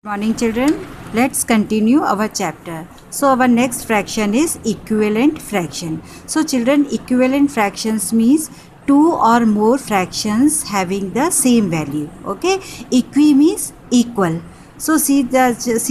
Morning children, let's continue our chapter. So our next fraction is equivalent fraction. So children, equivalent fractions means two or more fractions having the same value. Okay, equi means equal. So see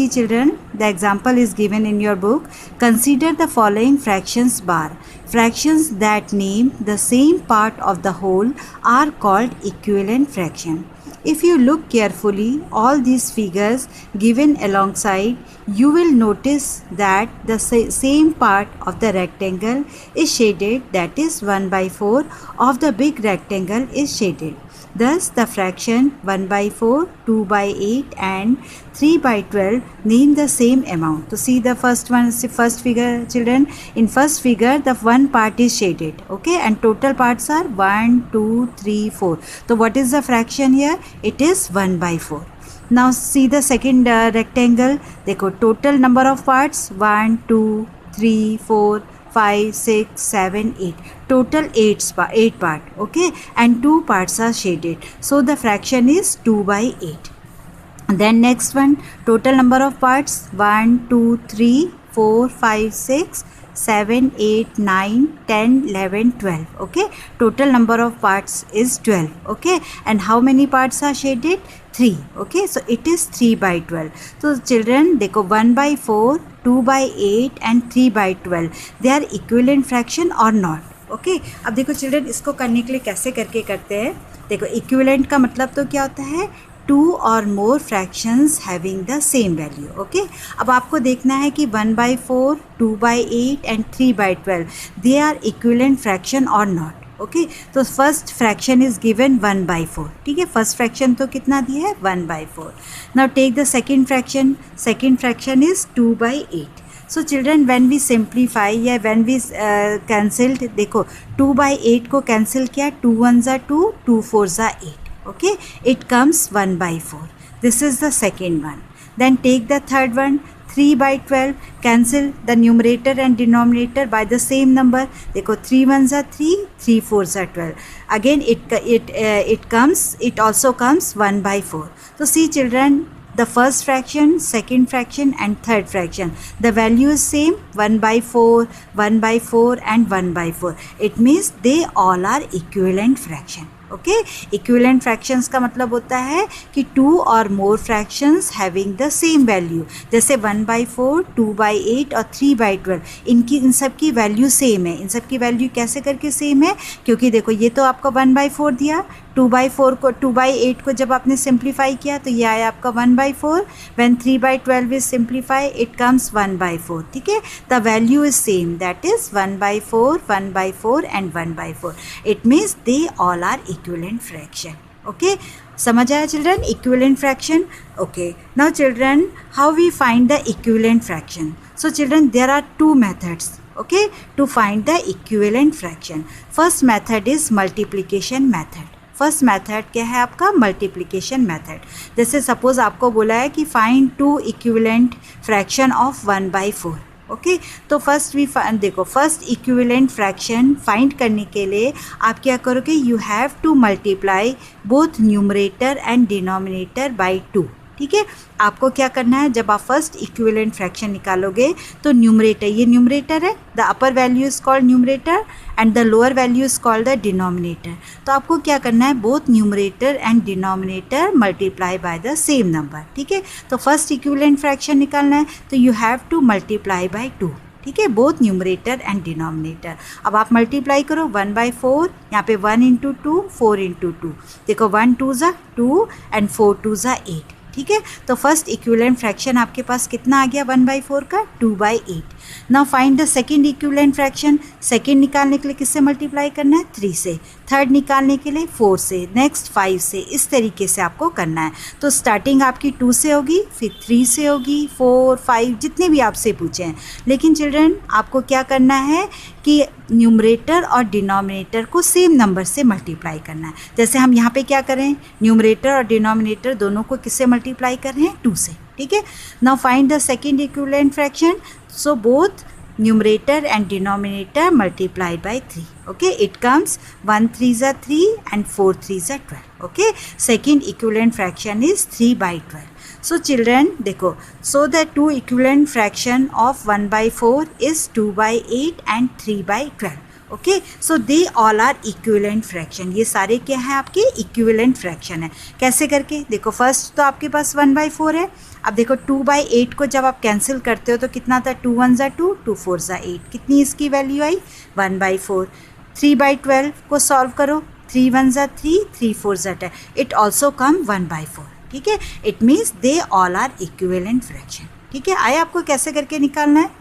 children, the example is given in your book. Consider the following fractions bar. Fractions that name the same part of the whole are called equivalent fraction. If you look carefully, all these figures given alongside, you will notice that the same part of the rectangle is shaded, that is 1/4 of the big rectangle is shaded. Thus, the fraction 1/4, 2/8 and 3/12 name the same amount. So, see the first figure children. In first figure, the one part is shaded, okay, and total parts are 1, 2, 3, 4. So, what is the fraction here? It is 1/4. Now, see the second rectangle. देखो total number of parts 1, 2, 3, 4, 5, 6, 7, 8. Total 8 part, okay, and 2 parts are shaded. So the fraction is 2/8. Then next one, total number of parts 1, 2, 3, 4, 5, 6, 7, 8, 9, 10, 11, 12. Okay, total number of parts is 12. Okay, and how many parts are shaded? 3. Okay, so it is 3/12. So children, देखो 1/4, 2/8 and 3/12 they are equivalent fraction or not? Okay अब देखो children, इसको करने के लिए कैसे करके करते हैं. देखो इक्विवेलेंट का मतलब तो क्या होता है? Two or more fractions having the same value. Okay, अब आपको देखना है कि 1/4, 2/8 and 3/12 they are equivalent fraction or not. Okay, तो फर्स्ट फ्रैक्शन इज गिवन 1/4. ठीक है, फर्स्ट फ्रैक्शन तो कितना दिया है? 1/4. Now take the second fraction. Second fraction is 2/8. So children, when we simplify या व्हेन वी कैंसिल्ड, देखो 2/8 को कैंसिल किया, 2 1 ज़ा 2, 2 4 ज़ा 8. Okay, it comes 1/4. This is the second one. Then take the third one, 3/12. Cancel the numerator and denominator by the same number. देखो 3 1 ज़ा 3, 3 4 ज़ा 12. Again it also comes 1/4. So see children, the first fraction, second fraction and third fraction, the value is same, 1/4, 1/4 and 1/4. It means they all are equivalent fraction. Okay, equivalent fractions का मतलब होता है कि two or more fractions having the same value. जैसे 1/4, 2/8 और 3/12, इन सब की value same है. इन सब की वैल्यू कैसे करके सेम है? क्योंकि देखो ये तो आपका 1/4 दिया, 2/8 को जब आपने सिंप्लीफाई किया तो ये आया आपका 1/4. When 3/12 is simplify it comes 1/4. ठीक है, the value is same, that is 1/4, 1/4 and 1/4. It means they all are equivalent fraction. Okay, समझ आया children? Equivalent fraction. Okay, now children, how we find the equivalent fraction? So children, there are two methods, okay, to find the equivalent fraction. First method is multiplication method. First method क्या है आपका? Multiplication method. जैसे suppose आपको बोला है कि find two equivalent fraction of 1/4. Okay, तो first देखो फर्स्ट इक्विवेलेंट फ्रैक्शन फाइंड करने के लिए आप क्या करोगे? You have to multiply both numerator and denominator by 2. ठीक है, आपको क्या करना है? जब आप फर्स्ट इक्विवेलेंट फ्रैक्शन निकालोगे तो न्यूमरेटर, ये न्यूमरेटर है, the upper value is called numerator and the lower value is called the denominator. तो आपको क्या करना है? Both numerator and denominator multiply by the same number. ठीक है, तो फर्स्ट इक्विवेलेंट फ्रैक्शन निकालना है तो you have to multiply by 2. ठीक है, बोथ न्यूमरेटर एंड डिनोमिनेटर. अब आप मल्टीप्लाई करो 1/4, यहाँ पे 1 × 2, 4 × 2. देखो 1 2 ज़ा 2 एंड 4 2 ज़ा 8. ठीक है, तो फर्स्ट इक्विवेलेंट फ्रैक्शन आपके पास कितना आ गया? 1/4 का 2/8. Now find the second equivalent fraction. Second निकालने के लिए किससे मल्टीप्लाई करना है? 3 से. थर्ड निकालने के लिए 4 से, नेक्स्ट 5 से. इस तरीके से आपको करना है. तो स्टार्टिंग आपकी 2 से होगी, फिर 3 से होगी, 4 5 जितने भी आपसे पूछे हैं. लेकिन चिल्ड्रन, आपको क्या करना है कि न्यूमरेटर और डिनोमिनेटर को सेम नंबर से मल्टीप्लाई करना है. जैसे हम यहाँ पे क्या करें? न्यूमरेटर और डिनोमिनेटर दोनों को किससे मल्टीप्लाई कर रहे हैं? 2 से. ठीक है, now find the second equivalent fraction. So both numerator and denominator multiply by 3. Okay, it comes 1 3 is 3 and 4 3 is 12. Okay, second equivalent fraction is 3/12. So children देखो, so the two equivalent fraction of 1/4 is 2/8 and 3/12. Okay, so they all are equivalent fraction. ये सारे क्या हैं आपके equivalent fraction है. कैसे करके देखो, फर्स्ट तो आपके पास 1/4 है. अब देखो 2/8 को जब आप कैंसिल करते हो तो कितना था, 2 1 ज़ा 2, 2 4 ज़ा 8, कितनी इसकी वैल्यू आई 1/4. 3/12 को सॉल्व करो, 3 1 ज़ा 3, 3 4 ज़ा 10, इट ऑल्सो कम 1/4. ठीक है, it means they all are equivalent fraction. ठीक है, आया आपको कैसे करके निकालना है.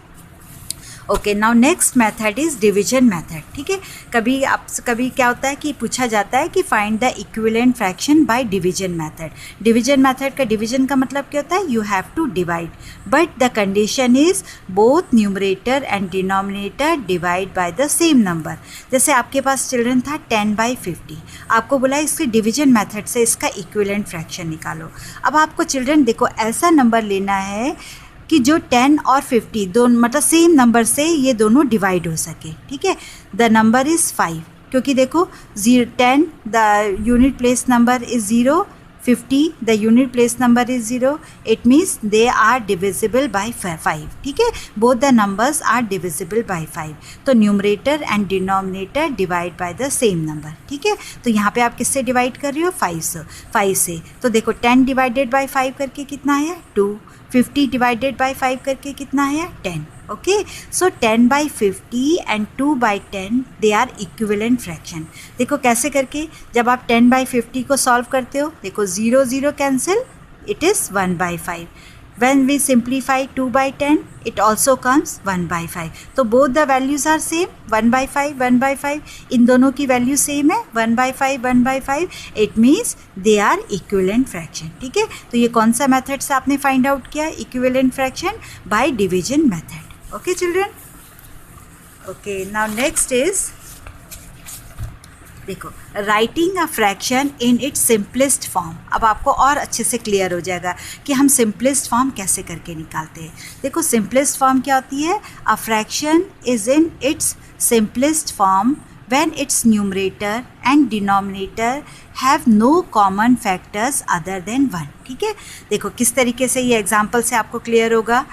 Okay, now next method is division method. ठीक है, कभी क्या होता है कि पूछा जाता है कि find the equivalent fraction by division method. Division method का डिवीजन का मतलब क्या होता है, you have to divide, but the condition is both numerator and denominator divide by the same number. जैसे आपके पास चिल्ड्रन था 10/50, आपको बोला इसके डिवीजन मेथड से इसका इक्विवेलेंट फ्रैक्शन निकालो. अब आपको चिल्ड्रन देखो ऐसा नंबर लेना है कि जो 10 और 50 दोनों मतलब सेम नंबर से ये दोनों डिवाइड हो सके. ठीक है, द नंबर इज़ 5, क्योंकि देखो 10 the unit place number is 0, 50 the unit place number is 0, it means they are divisible by 5. ठीक है, both the numbers are divisible by 5. तो numerator and denominator divide by the same number. ठीक है, तो यहाँ पे आप किससे डिवाइड कर रही हो, 5 से. तो देखो 10 डिवाइडेड बाय 5 करके कितना आया 2, 50 डिवाइडेड बाय 5 करके कितना आया 10. Okay, so 10/50 and 2/10 they are equivalent fraction. देखो कैसे करके, जब आप 10/50 को सॉल्व करते हो, देखो 0 0 cancel, it is 1/5. When we simplify 2/10, it also comes 1/5. तो both the values are same, 1/5, 1/5. इन दोनों की वैल्यू सेम है, 1/5, 1/5. It means they are equivalent fraction. ठीक है, तो ये कौन सा मेथड से आपने फाइंड आउट किया, equivalent fraction by division method. Okay children. Okay, now next is देखो writing a fraction in its simplest form. अब आपको और अच्छे से क्लियर हो जाएगा कि हम सिंपलेस्ट फॉर्म कैसे करके निकालते हैं. देखो सिंपलेस्ट फॉर्म क्या होती है, a fraction is in its simplest form when its numerator and denominator have no common factors other than 1. ठीक है, देखो किस तरीके से ये एग्जाम्पल से आपको क्लियर होगा.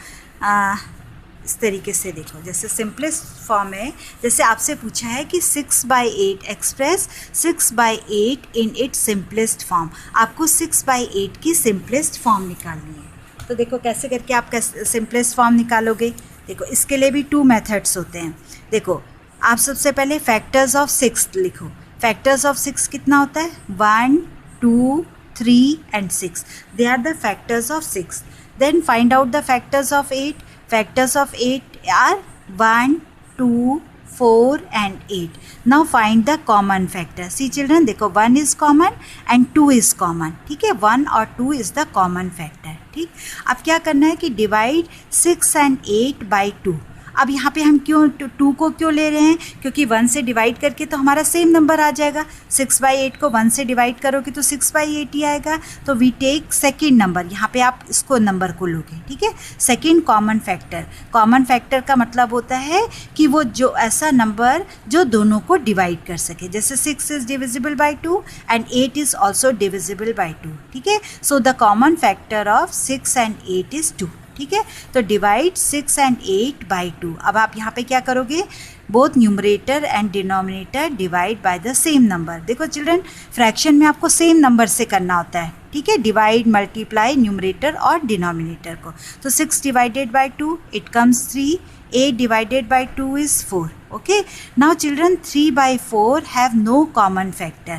इस तरीके से देखो, जैसे सिंपलेस्ट फॉर्म है, जैसे आपसे पूछा है कि 6/8 एक्सप्रेस 6/8 इन इट्स सिंपलेस्ट फॉर्म. आपको 6/8 की सिंपलेस्ट फॉर्म निकालनी है. तो देखो कैसे करके आप सिंपलेस्ट फॉर्म निकालोगे. देखो इसके लिए भी 2 मेथड्स होते हैं. देखो आप सबसे पहले फैक्टर्स ऑफ 6 लिखो. फैक्टर्स ऑफ 6 कितना होता है, 1 2 3 and 6. They are the factors of 6. Then find out the factors of 8. Factors of 8 are 1 2 4 and 8. Now find the common factor. See children, देखो 1 is common and 2 is common. ठीक है, 1 और 2 is the common factor. ठीक, अब क्या करना है कि divide 6 and 8 by 2. अब यहाँ पे हम क्यों 2 को क्यों ले रहे हैं, क्योंकि 1 से डिवाइड करके तो हमारा सेम नंबर आ जाएगा. 6/8 को 1 से डिवाइड करोगे तो 6/8 ही आएगा. तो वी टेक सेकेंड नंबर, यहाँ पे आप इसको नंबर को लोगे. ठीक है, second common factor. Common factor का मतलब होता है कि वो जो ऐसा नंबर जो दोनों को डिवाइड कर सके. जैसे 6 is divisible by 2 and 8 is also divisible by 2. ठीक है, so the common factor of 6 and 8 is 2. ठीक है, तो डिवाइड 6 and 8 by 2. अब आप यहाँ पे क्या करोगे, both numerator and denominator divide by the same number. देखो चिल्ड्रन, फ्रैक्शन में आपको सेम नंबर से करना होता है. ठीक है, डिवाइड मल्टीप्लाई न्यूमरेटर और डिनोमिनेटर को. तो 6 divided by 2 it comes 3. 8 divided by 2 is 4. Okay, now children 3/4 have no common factor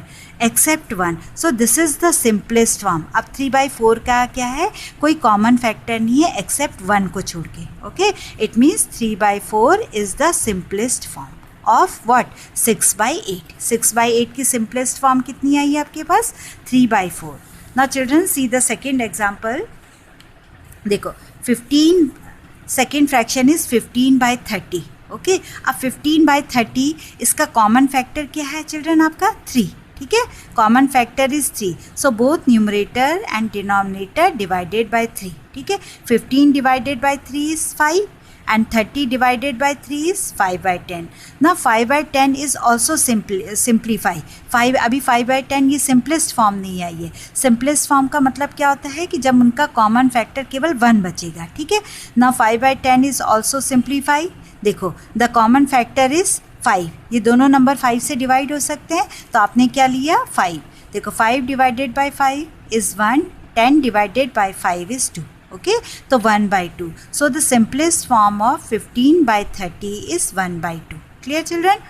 except 1. So this is the simplest form. अब 3/4 का क्या है, कोई common factor नहीं है except 1 को छोड़ के. Okay, it means 3/4 is the simplest form of what, 6/8. 6/8 की simplest form कितनी आई है आपके पास, 3/4. Now children see the second example. देखो 15 सेकेंड फ्रैक्शन इज़ 15/30. ओके, अब 15/30 इसका कॉमन फैक्टर क्या है चिल्ड्रन, आपका 3. ठीक है, common factor is 3. So both numerator and denominator divided by 3. ठीक है, 15 divided by 3 is 5 and 30 divided by 3 is 5 by 10. Now 5 by 10 is also simplify. 5 अभी 5 by 10 ये simplest form नहीं है. ये simplest form का मतलब क्या होता है कि जब उनका common factor केवल 1 बचेगा. ठीक है. Now 5 by 10 is also simplify. देखो the common factor is 5. ये दोनों नंबर 5 से डिवाइड हो सकते हैं, तो आपने क्या लिया 5. देखो 5 divided by 5 is 1, 10 divided by 5 is 2. Okay, so 1 by 2. So the simplest form of 15 by 30 is 1 by 2. Clear, children?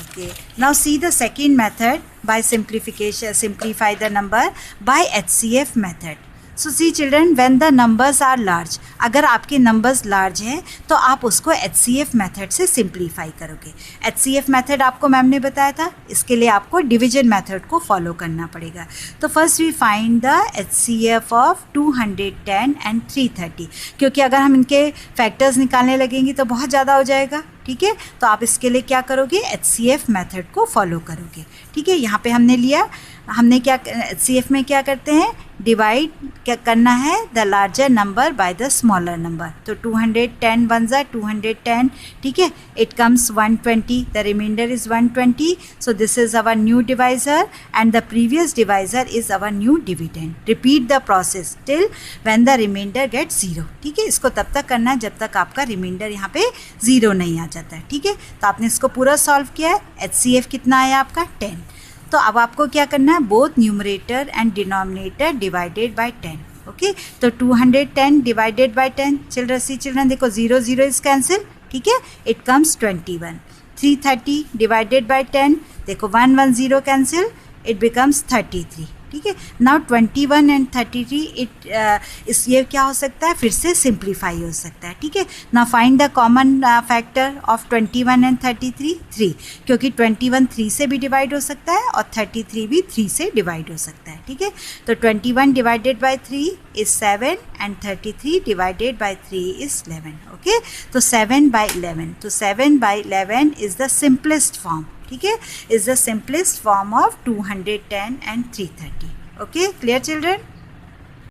Okay. Now see the second method by simplification. Simplify the number by HCF method. So see children, when the numbers are large, अगर आपके numbers large हैं तो आप उसको HCF method से simplify करोगे. HCF method आपको ma'am ने बताया था, इसके लिए आपको division method को follow करना पड़ेगा. तो first we find the HCF of 210 and 330, क्योंकि अगर हम इनके factors निकालने लगेंगे तो बहुत ज़्यादा हो जाएगा. ठीक है, तो आप इसके लिए क्या करोगे, HCF मेथड को फॉलो करोगे. ठीक है, यहाँ पे हमने लिया, हमने क्या HCF में क्या करते हैं, डिवाइड क्या करना है the larger number by the smaller number. तो 210 वन ज़ा 210. ठीक है, इट कम्स 120, the remainder is 120. So this is our new divisor and the previous divisor is our new dividend. Repeat the process till when the remainder get 0. ठीक है, इसको तब तक करना है जब तक आपका रिमाइंडर यहाँ पे 0 नहीं आ जाता है. ठीक है, तो आपने इसको पूरा सॉल्व किया है. HCF कितना आया आपका 10. तो अब आपको क्या करना है, both numerator and denominator divided by 10. Okay, तो 210 डिवाइडेड बाय 10. चिल्ड्रन देखो 0 0 इज कैंसिल. ठीक है, इट कम्स 21. 330 डिवाइडेड बाय 10, देखो 1 1 0 कैंसिल, इट बिकम्स 33. ठीक है, नाउ 21 एंड 33 इस ये क्या हो सकता है, फिर से सिंप्लीफाई हो सकता है. ठीक है, now find the common factor of 21 and 33, 3, क्योंकि 21 3 से भी डिवाइड हो सकता है और 33 भी 3 से डिवाइड हो सकता है. ठीक है, तो 21 divided by 3 is 7 and 33 divided by 3 is 11. Okay, तो 7 by 11, तो 7 by 11 is the simplest form. ठीक है, is the simplest form of 210 and 330. Okay, clear children?